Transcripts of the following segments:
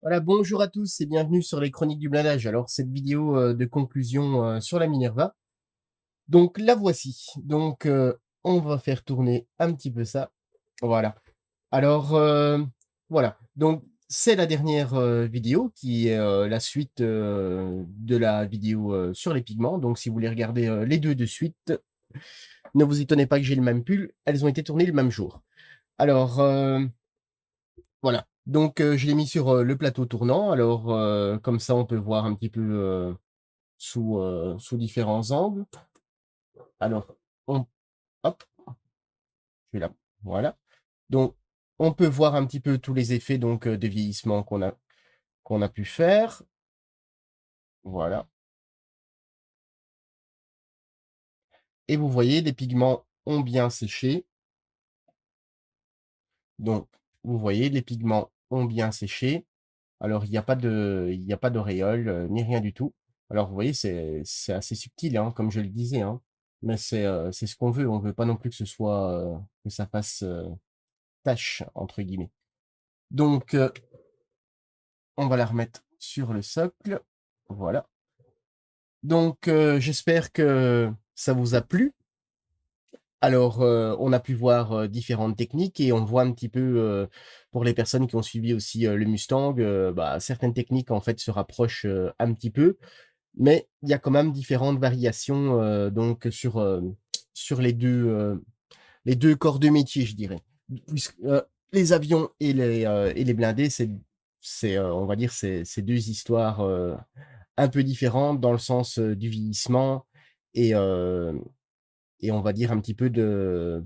Voilà, bonjour à tous et bienvenue sur les Chroniques du blindage. Alors, cette vidéo de conclusion sur la Minerva. Donc, la voici. Donc, on va faire tourner un petit peu ça. Voilà. Alors, voilà. Donc, c'est la dernière vidéo qui est la suite de la vidéo sur les pigments. Donc, si vous voulez regarder les deux de suite, ne vous étonnez pas que j'ai le même pull. Elles ont été tournées le même jour. Alors, voilà. Donc, je l'ai mis sur le plateau tournant. Alors, comme ça, on peut voir un petit peu sous différents angles. Alors, on, hop, je suis là. Voilà. Donc, on peut voir un petit peu tous les effets donc de vieillissement qu'on a pu faire. Voilà. Et vous voyez, les pigments ont bien séché. Donc, vous voyez, les pigments ont bien séché. Alors, il n'y a pas d'auréole, ni rien du tout. Alors, vous voyez, c'est assez subtil, hein, comme je le disais, hein. Mais c'est ce qu'on veut. On veut pas non plus que ce soit, que ça fasse «tache» entre guillemets. Donc, on va la remettre sur le socle. Voilà. Donc, j'espère que ça vous a plu. Alors, on a pu voir, différentes techniques et on voit un petit peu, pour les personnes qui ont suivi aussi, le Mustang, bah, certaines techniques, en fait, se rapprochent, un petit peu. Mais il y a quand même différentes variations, donc sur les 2 corps de métier, je dirais. Puisque, les avions et les blindés, on va dire, c'est 2 histoires, un peu différentes dans le sens, du vieillissement et heu et on va dire un petit peu de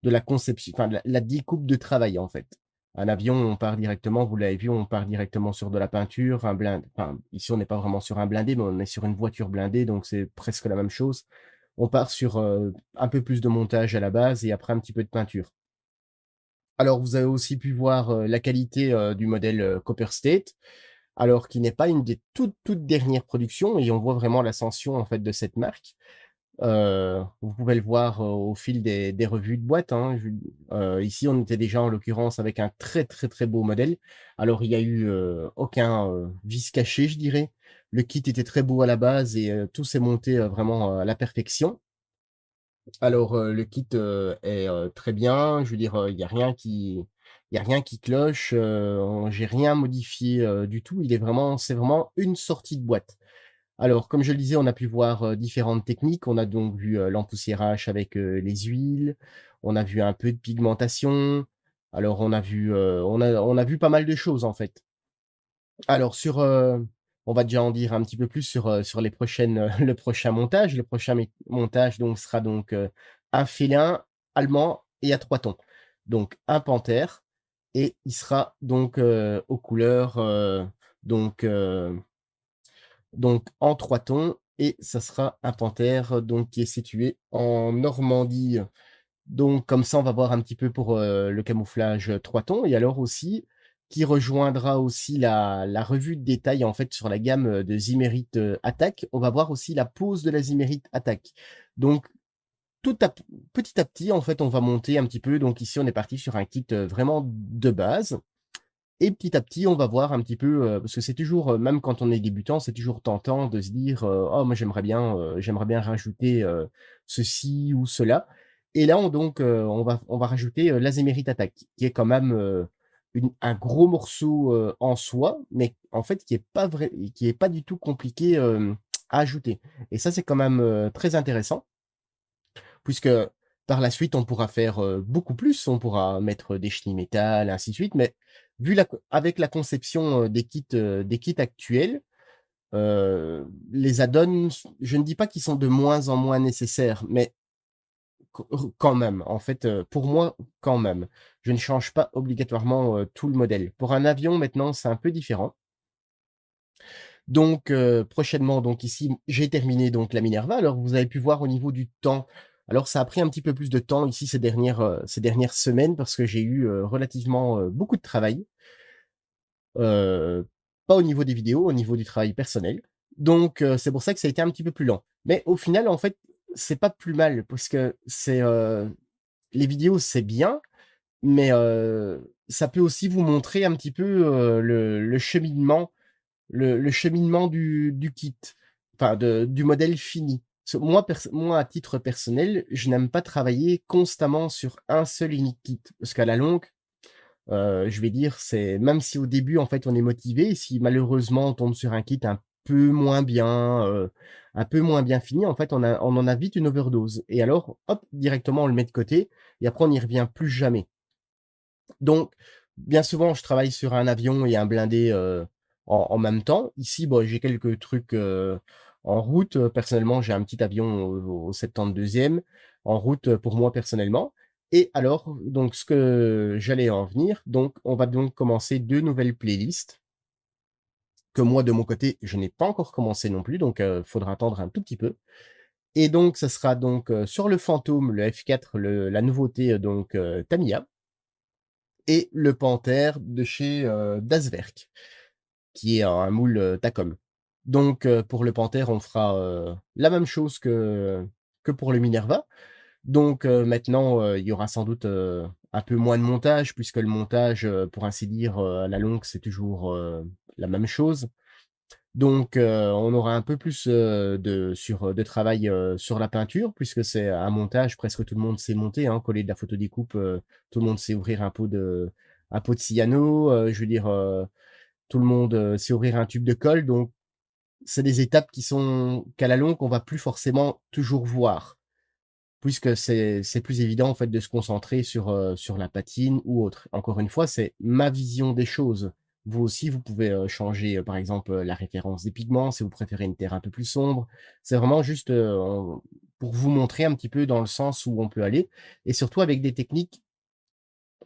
la conception, enfin de la découpe de travail, en fait. Un avion, on part directement, vous l'avez vu, on part directement sur de la peinture, un blindé, enfin, ici, on n'est pas vraiment sur un blindé, mais on est sur une voiture blindée, donc c'est presque la même chose. On part sur, un peu plus de montage à la base et après un petit peu de peinture. Alors, vous avez aussi pu voir, la qualité, du modèle, Copper State, alors qui n'est pas une des toutes dernières productions et on voit vraiment l'ascension, en fait, de cette marque. Vous pouvez le voir, au fil des revues de boîte, hein. Ici, on était déjà en l'occurrence avec un très, très, très beau modèle. Alors il y a eu, aucun, vice caché, je dirais. Le kit était très beau à la base et tout s'est monté, vraiment, à la perfection. Alors, le kit, est, très bien. Je veux dire, il y a rien qui cloche, j'ai rien modifié, du tout. C'est vraiment une sortie de boîte. Alors, comme je le disais, on a pu voir, différentes techniques. On a donc vu, l'empoussiérage avec, les huiles. On a vu un peu de pigmentation. Alors on a vu pas mal de choses, en fait. Alors on va déjà en dire un petit peu plus sur les prochaines, le prochain montage. Le prochain montage donc sera donc, un félin allemand et à 3 tons. Donc un panthère et il sera donc, aux couleurs, donc, donc en 3 tons et ça sera un panthère, donc qui est situé en Normandie. Donc comme ça, on va voir un petit peu pour, le camouflage, 3 tons et alors aussi, qui rejoindra aussi la revue de détail, en fait, sur la gamme, de Zimmerit, Attack. On va voir aussi la pose de la Zimmerit Attack. Donc tout à p petit à petit, en fait, on va monter un petit peu. Donc ici, on est parti sur un kit, vraiment de base et petit à petit, on va voir un petit peu, parce que c'est toujours, même quand on est débutant, c'est toujours tentant de se dire, «Oh moi j'aimerais bien rajouter, ceci ou cela» et là on va rajouter, l'Azimérite Attack qui est quand même, une un gros morceau, en soi, mais en fait qui est pas du tout compliqué, à ajouter et ça c'est quand même, très intéressant puisque par la suite, on pourra faire, beaucoup plus. On pourra mettre des chenilles métal, ainsi de suite, mais vu la co avec la conception, des kits actuels, les add-ons, je ne dis pas qu'ils sont de moins en moins nécessaires, mais quand même, en fait, pour moi, quand même. Je ne change pas obligatoirement, tout le modèle. Pour un avion, maintenant, c'est un peu différent. Donc, prochainement, donc ici, j'ai terminé donc la Minerva. Alors, vous avez pu voir au niveau du temps. Alors, ça a pris un petit peu plus de temps ici ces dernières semaines parce que j'ai eu, relativement, beaucoup de travail. Heu, Pas au niveau des vidéos, au niveau du travail personnel. Donc, c'est pour ça que ça a été un petit peu plus lent. Mais au final, en fait, c'est pas plus mal parce que les vidéos, c'est bien, mais ça peut aussi vous montrer un petit peu, le cheminement le cheminement du kit, enfin du modèle fini. Moi, à titre personnel, je n'aime pas travailler constamment sur un seul et unique kit, parce qu'à la longue, je vais dire, c'est même si au début, en fait, on est motivé, si malheureusement on tombe sur un kit un peu moins bien fini, en fait, on en a vite une overdose et alors, hop, directement on le met de côté et après on n'y revient plus jamais. Donc, bien souvent, je travaille sur un avion et un blindé, en même temps. Ici, bon, j'ai quelques trucs, en route. Personnellement, j'ai un petit avion au 72e en route, pour moi personnellement et alors, donc ce que j'allais en venir, donc on va donc commencer 2 nouvelles playlists que moi, de mon côté, je n'ai pas encore commencé non plus, donc faudra attendre un tout petit peu et donc ça sera donc, sur le Fantôme, le F4, la nouveauté, donc Tamiya et le Panthère de chez, Das Werk, qui est un moule, Takom. Donc, pour le Panthère, on fera, la même chose que pour le Minerva. Donc, maintenant, il y aura sans doute, un peu moins de montage puisque le montage, pour ainsi dire, à la longue, c'est toujours, la même chose. Donc, on aura un peu plus, de travail, sur la peinture puisque c'est un montage, presque tout le monde sait monter, hein, coller de la photodécoupe, tout le monde sait ouvrir un pot de cyano, je veux dire, tout le monde, sait ouvrir un tube de colle, donc c'est des étapes qu'à la longue, on va plus forcément toujours voir, puisque c'est plus évident, en fait, de se concentrer sur la patine ou autre. Encore une fois, c'est ma vision des choses. Vous aussi, vous pouvez, changer, par exemple, la référence des pigments, si vous préférez une terre un peu plus sombre. C'est vraiment juste, pour vous montrer un petit peu dans le sens où on peut aller et surtout avec des techniques,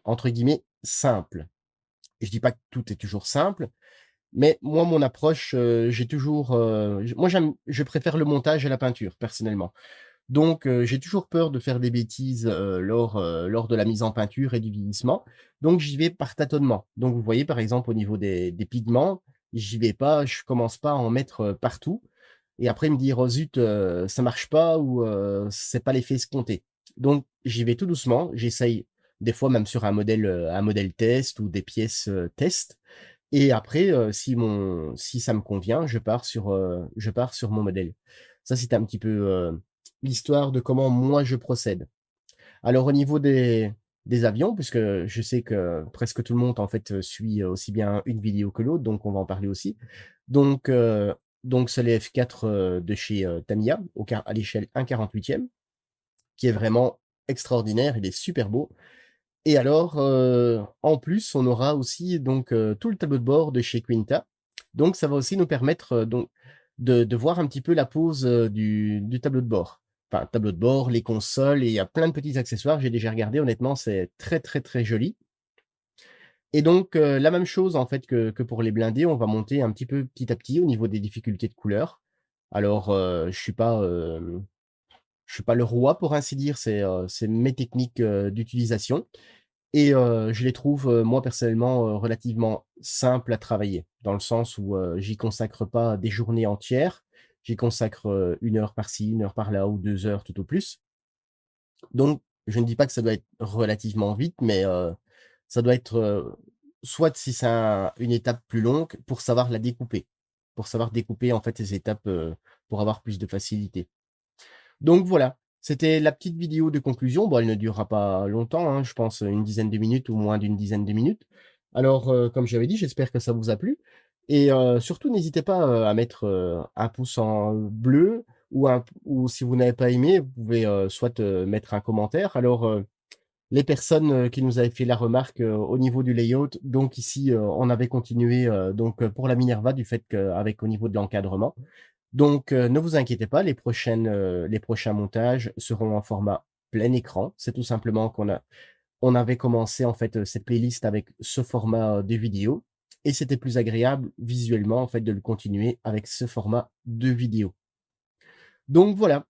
entre guillemets, «simples». Et je dis pas que tout est toujours simple, mais moi, mon approche, j'ai toujours, je préfère le montage à la peinture, personnellement. Donc, j'ai toujours peur de faire des bêtises, lors de la mise en peinture et du vieillissement. Donc j'y vais par tâtonnement. Donc vous voyez, par exemple, au niveau des pigments, je commence pas à en mettre, partout et après me dire: «Oh zut, ça marche pas» ou, «C'est pas l'effet escompté». Donc j'y vais tout doucement, j'essaye des fois même sur un modèle test ou des pièces, test et après, si ça me convient, je pars sur mon modèle. Ça, c'est un petit peu, l'histoire de comment moi je procède. Alors au niveau des avions, puisque je sais que presque tout le monde en fait, suit aussi bien une vidéo que l'autre, donc on va en parler aussi. Donc c'est les F4, de chez, Tamiya à l'échelle 1/48, qui est vraiment extraordinaire, il est super beau et alors, en plus, on aura aussi donc, tout le tableau de bord de chez Quinta. Donc ça va aussi nous permettre, donc de voir un petit peu la pose, du tableau de bord. Enfin, tableau de bord, les consoles et il y a plein de petits accessoires. J'ai déjà regardé, honnêtement, c'est très, très, très joli et donc, la même chose en fait que pour les blindés, on va monter un petit peu petit à petit au niveau des difficultés de couleurs. Alors, je suis pas le roi pour ainsi dire, c'est mes techniques, d'utilisation. Et je les trouve, moi personnellement, relativement simples à travailler. Dans le sens où, j'y consacre pas des journées entières. J'y consacre, 1 heure par-ci, 1 heure par-là ou 2 heures tout au plus. Donc je ne dis pas que ça doit être relativement vite, mais ça doit être, soit si c'est une étape plus longue, pour savoir la découper. Pour savoir découper en fait les étapes, pour avoir plus de facilité. Donc voilà, c'était la petite vidéo de conclusion. Bon, elle ne durera pas longtemps, hein, je pense, une dizaine de minutes ou moins d'une dizaine de minutes. Alors, comme j'avais dit, j'espère que ça vous a plu et surtout n'hésitez pas, à mettre, un pouce en bleu ou si vous n'avez pas aimé, vous pouvez, soit, mettre un commentaire. Alors, les personnes, qui nous avaient fait la remarque, au niveau du layout, donc ici, on avait continué, donc, pour la Minerva du fait qu'avec au niveau de l'encadrement. Donc, ne vous inquiétez pas, les prochains montages seront en format plein écran. C'est tout simplement on avait commencé en fait, cette playlist avec ce format, de vidéo et c'était plus agréable visuellement en fait de le continuer avec ce format de vidéo. Donc voilà,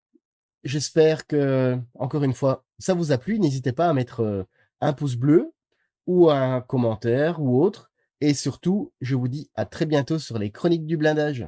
j'espère que encore une fois, ça vous a plu. N'hésitez pas à mettre, un pouce bleu ou un commentaire ou autre et surtout, je vous dis à très bientôt sur les chroniques du blindage.